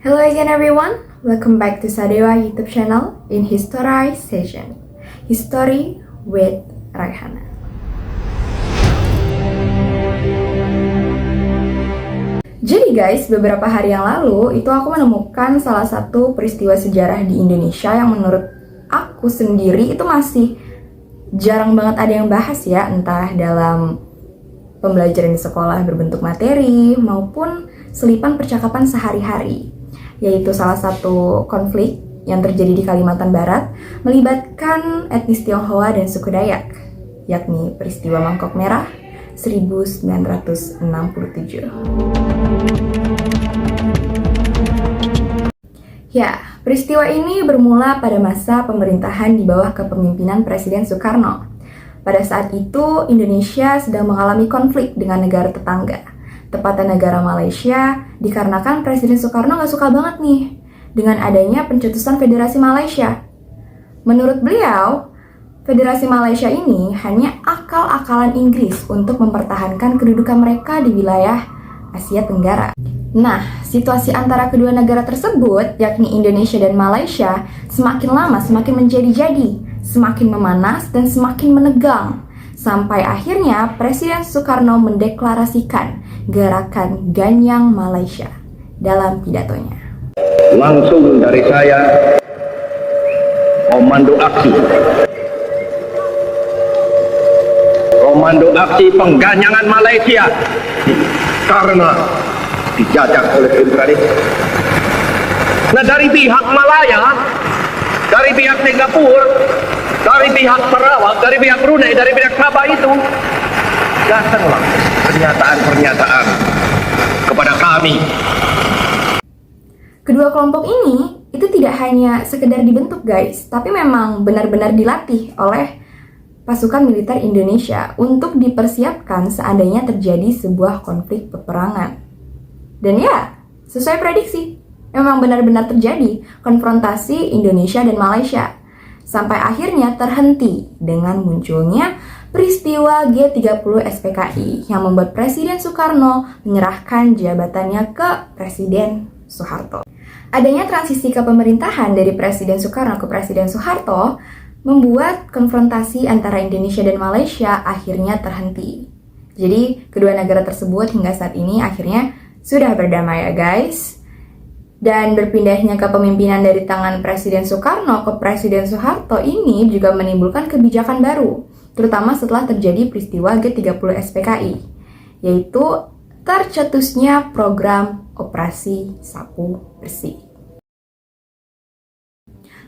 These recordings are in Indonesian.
Hello again everyone, welcome back to Sadewa YouTube channel in History Session History with Raihana. Jadi guys, beberapa hari yang lalu itu aku menemukan salah satu peristiwa sejarah di Indonesia yang menurut aku sendiri itu masih jarang banget ada yang bahas ya, entah dalam pembelajaran di sekolah berbentuk materi maupun selipan percakapan sehari-hari, yaitu salah satu konflik yang terjadi di Kalimantan Barat melibatkan etnis Tionghoa dan suku Dayak, yakni peristiwa Mangkok Merah 1967. Ya, peristiwa ini bermula pada masa pemerintahan di bawah kepemimpinan Presiden Soekarno. Pada saat itu, Indonesia sedang mengalami konflik dengan negara tetangga, tepatnya negara Malaysia, dikarenakan Presiden Soekarno gak suka banget nih dengan adanya pencetusan Federasi Malaysia. Menurut beliau, Federasi Malaysia ini hanya akal-akalan Inggris untuk mempertahankan kedudukan mereka di wilayah Asia Tenggara. Nah, situasi antara kedua negara tersebut, yakni Indonesia dan Malaysia, semakin lama semakin menjadi-jadi, semakin memanas dan semakin menegang, sampai akhirnya Presiden Soekarno mendeklarasikan Gerakan Ganyang Malaysia dalam pidatonya. Langsung dari saya, komando aksi pengganyangan Malaysia karena dijajah oleh imperialis. Nah, dari pihak Malaya, dari pihak Singapura, dari pihak Sarawak, dari pihak Brunei, dari pihak Sabah itu datanglah pernyataan-pernyataan kepada kami. Kedua kelompok ini itu tidak hanya sekedar dibentuk guys, tapi memang benar-benar dilatih oleh pasukan militer Indonesia untuk dipersiapkan seandainya terjadi sebuah konflik peperangan. Dan ya, sesuai prediksi, memang benar-benar terjadi konfrontasi Indonesia dan Malaysia, sampai akhirnya terhenti dengan munculnya peristiwa G30 SPKI yang membuat Presiden Soekarno menyerahkan jabatannya ke Presiden Soeharto. Adanya transisi kepemerintahan dari Presiden Soekarno ke Presiden Soeharto membuat konfrontasi antara Indonesia dan Malaysia akhirnya terhenti. Jadi, kedua negara tersebut hingga saat ini akhirnya sudah berdamai ya guys. Dan berpindahnya kepemimpinan dari tangan Presiden Soekarno ke Presiden Soeharto ini juga menimbulkan kebijakan baru, terutama setelah terjadi peristiwa G30 SPKI, yaitu tercetusnya program Operasi Sapu Bersih.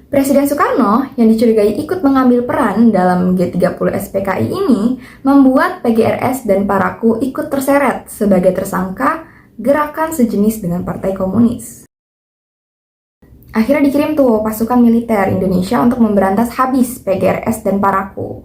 Presiden Soekarno yang dicurigai ikut mengambil peran dalam G30 SPKI ini membuat PGRS dan Parakou ikut terseret sebagai tersangka gerakan sejenis dengan Partai Komunis. Akhirnya dikirim tuh pasukan militer Indonesia untuk memberantas habis PGRS dan Parakou.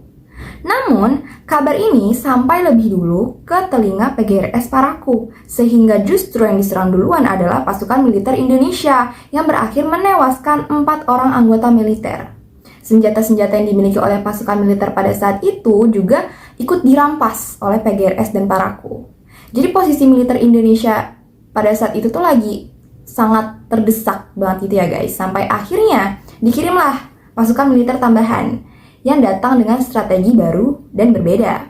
Namun, kabar ini sampai lebih dulu ke telinga PGRS Parakou, sehingga justru yang diserang duluan adalah pasukan militer Indonesia yang berakhir menewaskan 4 orang anggota militer. Senjata-senjata yang dimiliki oleh pasukan militer pada saat itu juga ikut dirampas oleh PGRS dan Parakou. Jadi posisi militer Indonesia pada saat itu tuh lagi sangat terdesak banget gitu ya guys. Sampai akhirnya dikirimlah pasukan militer tambahan yang datang dengan strategi baru dan berbeda.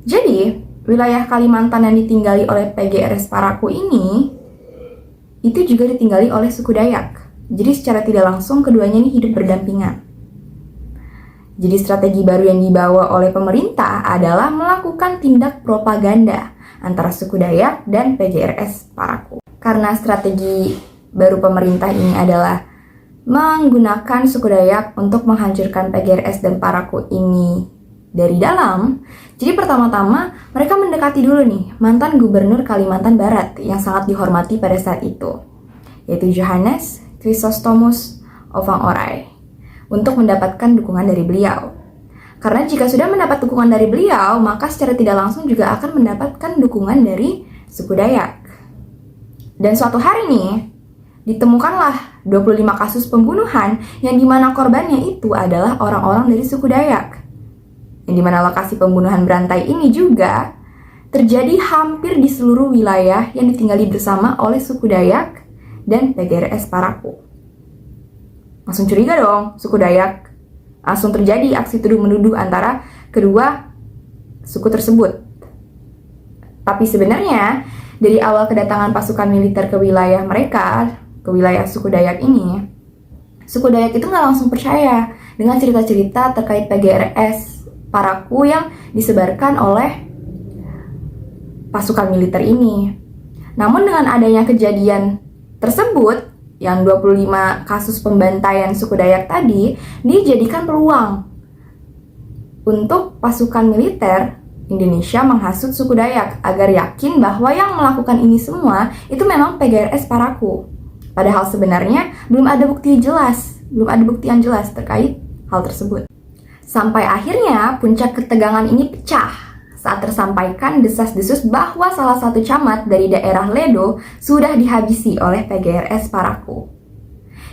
Jadi, wilayah Kalimantan yang ditinggali oleh PGRS Parakou ini itu juga ditinggali oleh suku Dayak. Jadi secara tidak langsung keduanya ini hidup berdampingan. Jadi strategi baru yang dibawa oleh pemerintah adalah melakukan tindak propaganda antara suku Dayak dan PGRS Parakou. Karena strategi baru pemerintah ini adalah menggunakan suku Dayak untuk menghancurkan PGRS dan Parakou ini dari dalam. Jadi pertama-tama mereka mendekati dulu nih mantan gubernur Kalimantan Barat yang sangat dihormati pada saat itu, yaitu Johannes Chrysostomus Ovang Orai, untuk mendapatkan dukungan dari beliau. Karena jika sudah mendapat dukungan dari beliau, maka secara tidak langsung juga akan mendapatkan dukungan dari suku Dayak. Dan suatu hari nih, ditemukanlah 25 kasus pembunuhan yang dimana korbannya itu adalah orang-orang dari suku Dayak. Yang dimana lokasi pembunuhan berantai ini juga terjadi hampir di seluruh wilayah yang ditinggali bersama oleh suku Dayak dan PGRS Parakou. Langsung curiga dong suku Dayak. Langsung terjadi aksi tuduh-menuduh antara kedua suku tersebut. Tapi sebenarnya dari awal kedatangan pasukan militer ke wilayah mereka, ke wilayah suku Dayak ini, suku Dayak itu nggak langsung percaya dengan cerita-cerita terkait PGRS Parakou yang disebarkan oleh pasukan militer ini. Namun dengan adanya kejadian tersebut, yang 25 kasus pembantaian suku Dayak tadi, dijadikan peluang untuk pasukan militer Indonesia menghasut suku Dayak agar yakin bahwa yang melakukan ini semua itu memang PGRS Parakou. Padahal sebenarnya belum ada bukti yang jelas terkait hal tersebut. Sampai akhirnya puncak ketegangan ini pecah saat tersampaikan desas-desus bahwa salah satu camat dari daerah Ledo sudah dihabisi oleh PGRS Parakou.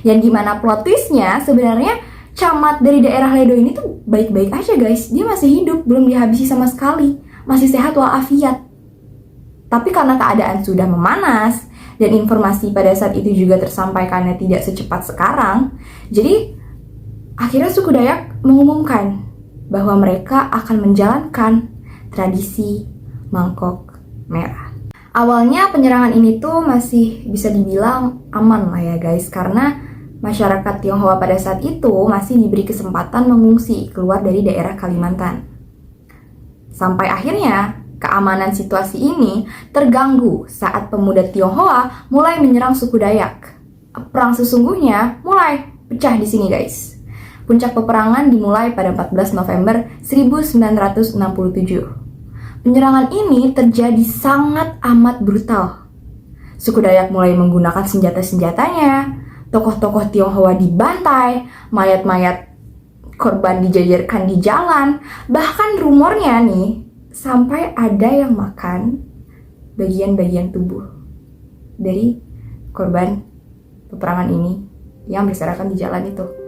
Yang dimana plot twistnya sebenarnya camat dari daerah Ledo ini tuh baik-baik aja guys. Dia masih hidup, belum dihabisi sama sekali, masih sehat walafiat. Tapi karena keadaan sudah memanas dan informasi pada saat itu juga tersampaikannya tidak secepat sekarang, jadi akhirnya suku Dayak mengumumkan bahwa mereka akan menjalankan tradisi mangkok merah. Awalnya penyerangan ini tuh masih bisa dibilang aman lah ya guys, karena masyarakat Tionghoa pada saat itu masih diberi kesempatan mengungsi keluar dari daerah Kalimantan. Sampai akhirnya keamanan situasi ini terganggu saat pemuda Tionghoa mulai menyerang suku Dayak. Perang sesungguhnya mulai pecah di sini guys. Puncak peperangan dimulai pada 14 November 1967. Penyerangan ini terjadi sangat amat brutal. Suku Dayak mulai menggunakan senjata-senjatanya, tokoh-tokoh Tionghoa dibantai, mayat-mayat korban dijajarkan di jalan, bahkan rumornya nih, sampai ada yang makan bagian-bagian tubuh dari korban peperangan ini yang berserakan di jalan itu.